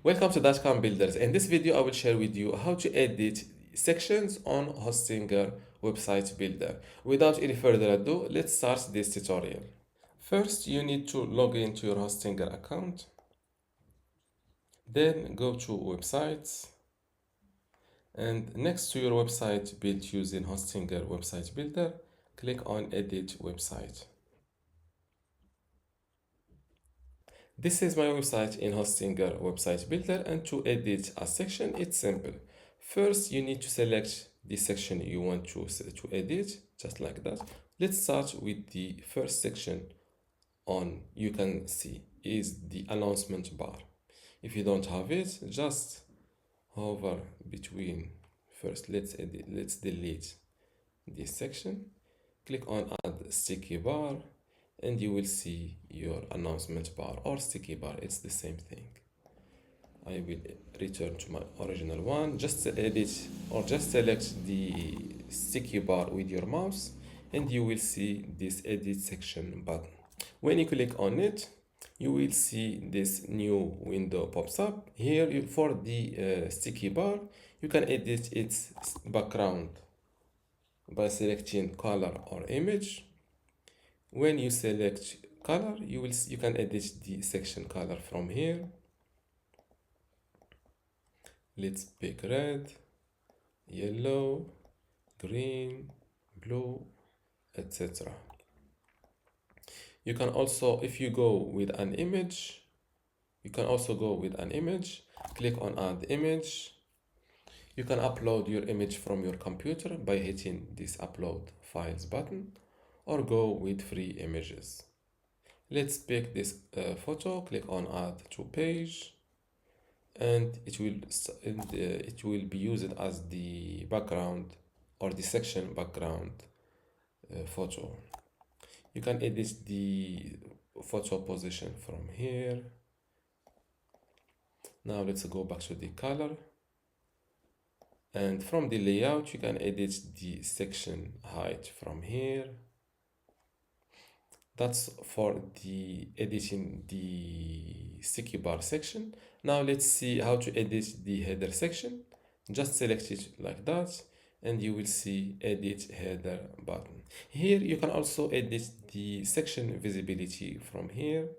Welcome to dotcom builders. In this video, I will share with you how to edit sections on Hostinger website builder. Without any further ado, let's start this tutorial. First, you need to log into your Hostinger account. Then go to websites. And next to your website built using Hostinger website builder, click on edit website. This is my website in Hostinger website builder, and to edit a section, it's simple. First, you need to select the section you want to edit, just like that. Let's start with the first section you can see is the announcement bar. If you don't have it, just hover between. First, let's delete this section. Click on add sticky bar, and you will see your announcement bar or sticky bar. It's the same thing. I will return to my original one. Just edit or just select the sticky bar with your mouse, and you will see this edit section button. When you click on it, you will see this new window pops up. Here for the sticky bar, you can edit its background by selecting color or image. When you select color, you can edit the section color from here. Let's pick red, yellow, green, blue, etc. You can also, if you go with an image, click on add image. You can upload your image from your computer by hitting this upload files button, or go with free images. Let's pick this photo, click on add to page, and it will be used as the background or the section background photo. You can edit the photo position from here. Now let's go back to the color, and from the layout you can edit the section height from here. That's for the editing the sticky bar section. Now let's see how to edit the header section. Just select it like that, and you will see edit header button. Here you can also edit the section visibility from here.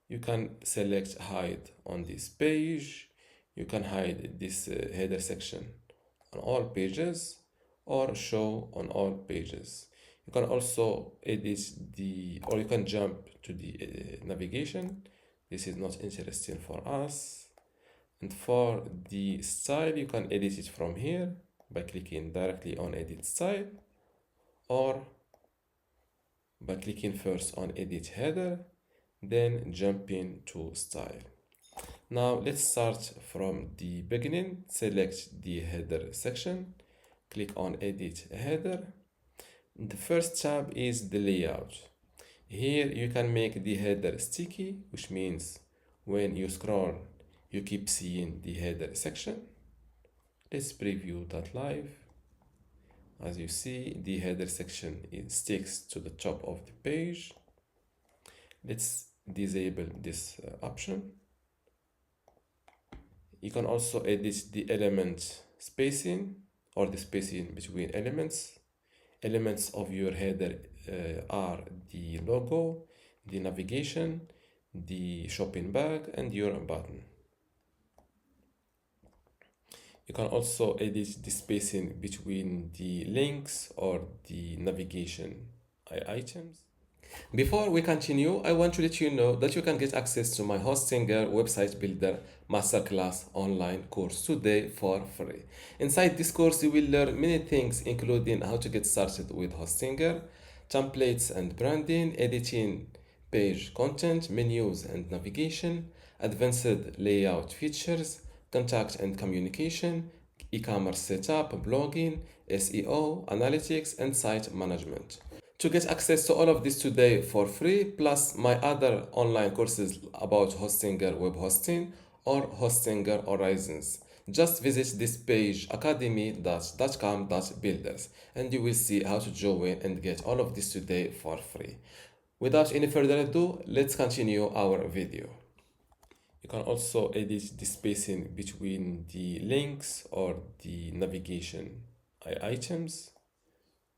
You can select hide on this page. You can hide this header section on all pages, or show on all pages. You can also edit or you can jump to the navigation. This is not interesting for us. And for the style, you can edit it from here by clicking directly on edit style, or by clicking first on edit header, then jumping to style. Now let's start from the beginning. Select the header section, click on edit header. The first tab is the layout. Here you can make the header sticky, which means when you scroll, you keep seeing the header section. Let's preview that live. As you see, the header section sticks to the top of the page. Let's disable this option. You can also edit the element spacing or the spacing between elements. Elements of your header are the logo, the navigation, the shopping bag, and your button. You can also edit the spacing between the links or the navigation items. Before we continue, I want to let you know that you can get access to my Hostinger website builder masterclass online course today for free. Inside this course, you will learn many things, including how to get started with Hostinger, templates and branding, editing page content, menus and navigation, advanced layout features, contact and communication, e-commerce setup, blogging, SEO, analytics, and site management. To get access to all of this today for free, plus my other online courses about Hostinger web hosting or Hostinger Horizons, just visit this page academy.dotcom.builders, and you will see how to join and get all of this today for free. Without any further ado, let's continue our video. You can also edit the spacing between the links or the navigation items.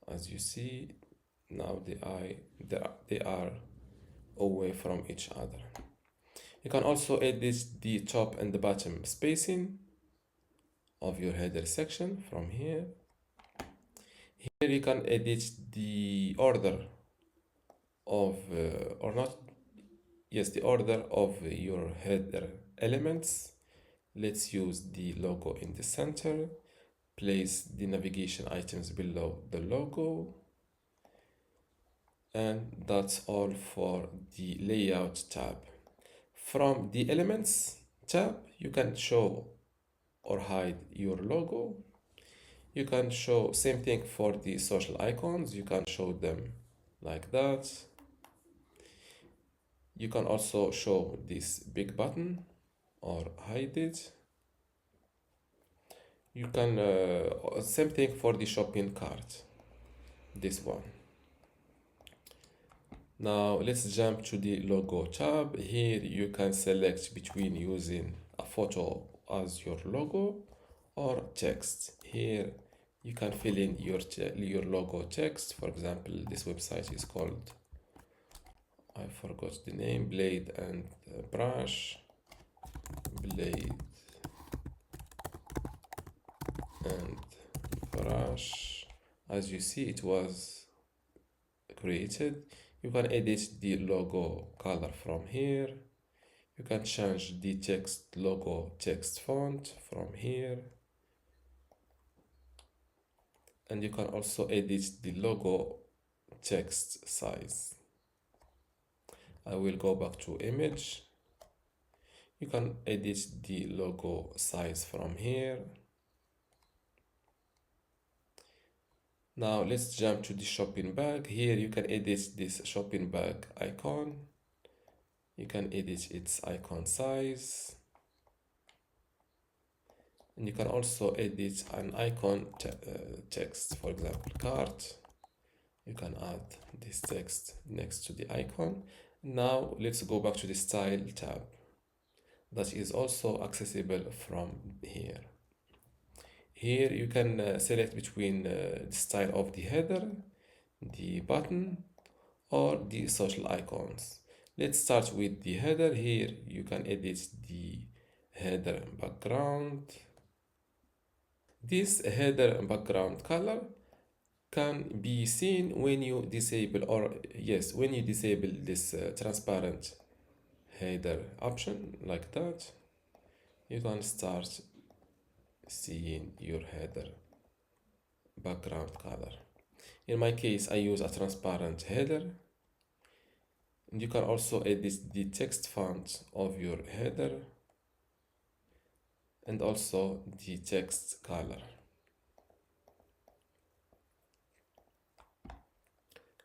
As you see, now they are away from each other. You can also edit the top and the bottom spacing of your header section from here. Here you can edit the order of or not yes the order of your header elements. Let's use the logo in the center, place the navigation items below the logo, and that's all for the layout tab. From the elements tab, you can show or hide your logo. You can show same thing for the social icons. You can show them like that. You can also show this big button or hide it. You can same thing for the shopping cart, this one. Now let's jump to the logo tab. Here you can select between using a photo as your logo or text. Here you can fill in your logo text. For example, this website is called, I forgot the name, Blade and Brush. Blade and Brush. As you see, it was created. You can edit the logo color from here. You can change the text logo text font from here. And you can also edit the logo text size. I will go back to image. You can edit the logo size from here. Now let's jump to the shopping bag. Here you can edit this shopping bag icon. You can edit its icon size. And you can also edit an icon text, for example, cart. You can add this text next to the icon. Now let's go back to the style tab that is also accessible from here. Here you can select between the style of the header, the button, or the social icons. Let's start with the header. Here you can edit the header background. This header background color can be seen when you disable, or yes, when you disable this transparent header option like that. You can start seeing your header background color. In my case, I use a transparent header. And you can also edit the text font of your header and also the text color.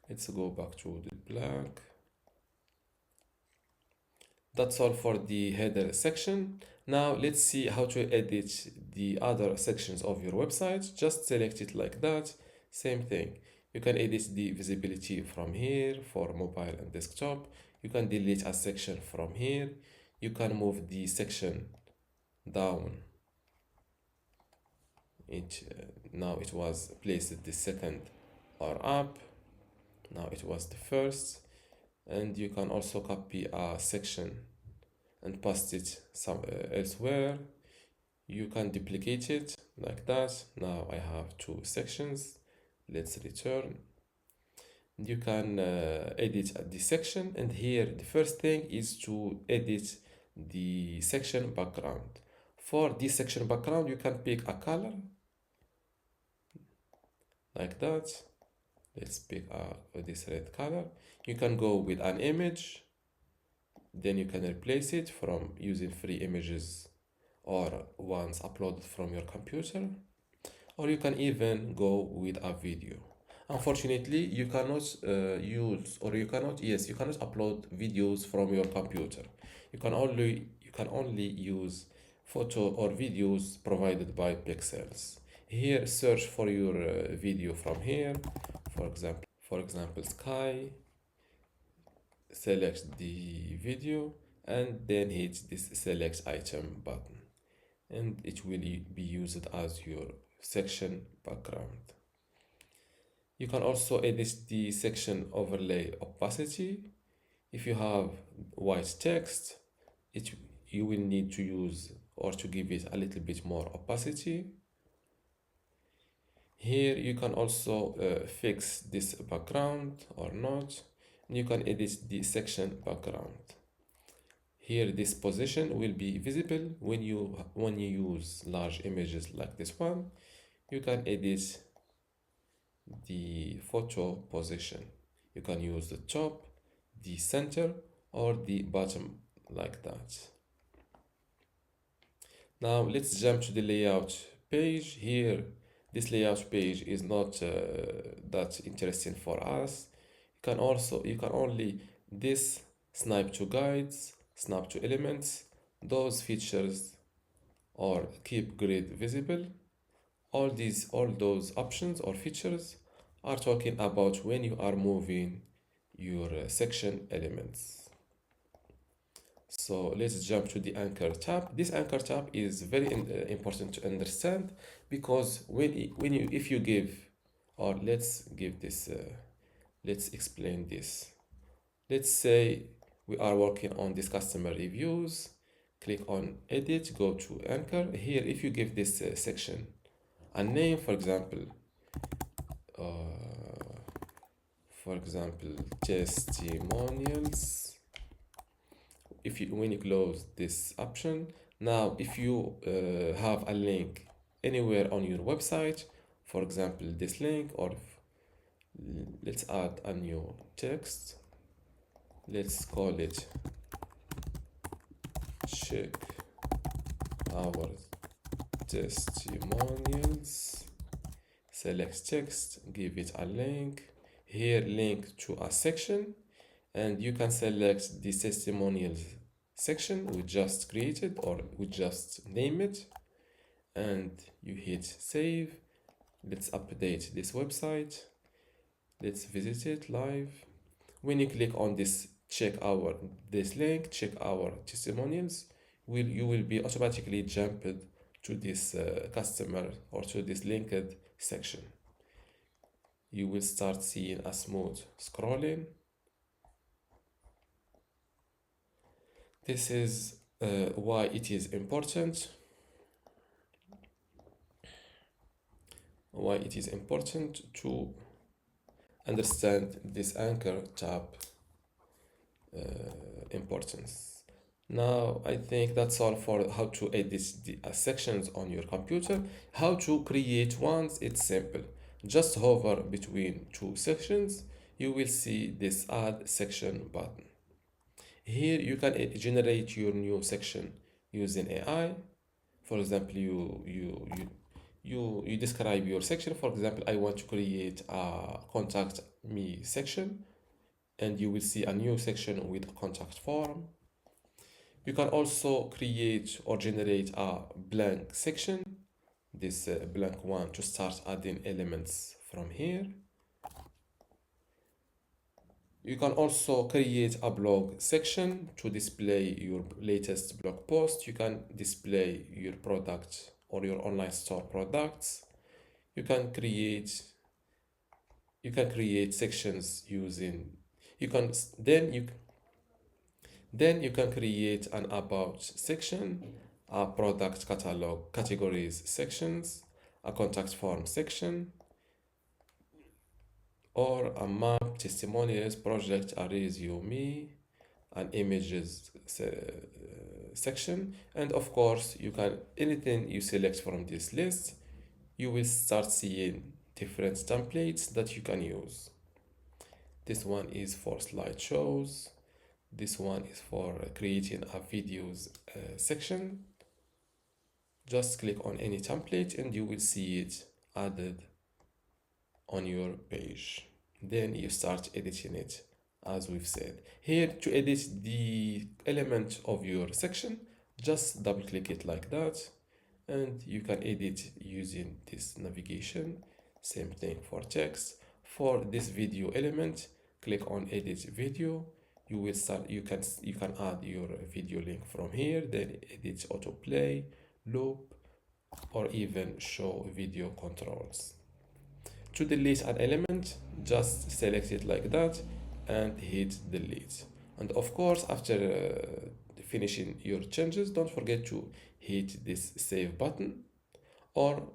Let's go back to the black. That's all for the header section. Now let's see how to edit the other sections of your website. Just select it like that. Same thing. You can edit the visibility from here for mobile and desktop. You can delete a section from here. You can move the section down. Now it was placed the second or up. Now it was the first. And you can also copy a section and paste it elsewhere. You can duplicate it like that. Now I have two sections. Let's return. You can edit the section, and here the first thing is to edit the section background. For this section background, you can pick a color like that. Let's pick this red color. You can go with an image, then you can replace it from using free images or ones uploaded from your computer, or you can even go with a video. Unfortunately, you cannot you cannot upload videos from your computer. You can only use photo or videos provided by pixels. Here, search for your video from here. For example, sky. Select the video and then hit this select item button, and it will be used as your section background. You can also edit the section overlay opacity. If you have white text, it you will need to use or to give it a little bit more opacity. Here you can also fix this background or not. You can edit the section background. Here this position will be visible when you use large images like this one. You can edit the photo position. You can use the top, the center, or the bottom like that. Now let's jump to the layout page. Here this layout page is not that interesting for us. You can only this snap to guides, snap to elements, those features, or keep grid visible. All those options or features are talking about when you are moving your section elements. So let's jump to the anchor tab. This anchor tab is very important to understand, because if you give, or let's give this, let's explain this. Let's say we are working on this customer reviews. Click on edit, go to anchor. Here, if you give this section a name, for example, testimonials. When you close this option, now if you have a link anywhere on your website, for example this link, or let's add a new text, let's call it check our testimonials, select text, give it a link, here link to a section, and you can select the testimonials section we just created, or we just name it, and you hit save. Let's update this website, let's visit it live. When you click on this link, check our testimonials, you will be automatically jumped to this customer or to this linked section. You will start seeing a smooth scrolling. This is why it is important. Why it is important to understand this anchor tab importance. Now I think that's all for how to edit the sections on your computer. How to create ones, it's simple. Just hover between two sections, you will see this add section button. Here you can generate your new section using AI. For example, you describe your section. For example, I want to create a contact me section, and you will see a new section with a contact form. You can also create or generate a blank section, this blank one, to start adding elements from here. You can also create a blog section to display your latest blog post. You can display your product or your online store products. You can create sections using you can create an about section, a product catalog categories sections, a contact form section, or a map, testimonials, project, a resume, an images section, and of course you can anything you select from this list, you will start seeing different templates that you can use. This one is for slideshows. This one is for creating a videos section. Just click on any template and you will see it added on your page. Then you start editing it as we've said. Here, to edit the element of your section, just double click it like that, and you can edit using this navigation. Same thing for text. For this video element, click on edit video. you will start, you can add your video link from here, then edit autoplay, loop, or even show video controls. To delete an element, just select it like that and hit delete. And of course, after finishing your changes, don't forget to hit this save button or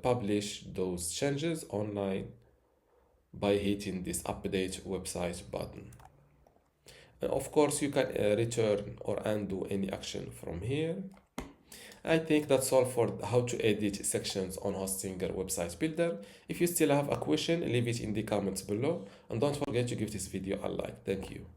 publish those changes online by hitting this update website button. And of course, you can return or undo any action from here. I think that's all for how to edit sections on Hostinger website builder. If you still have a question, leave it in the comments below, and don't forget to give this video a like. Thank you.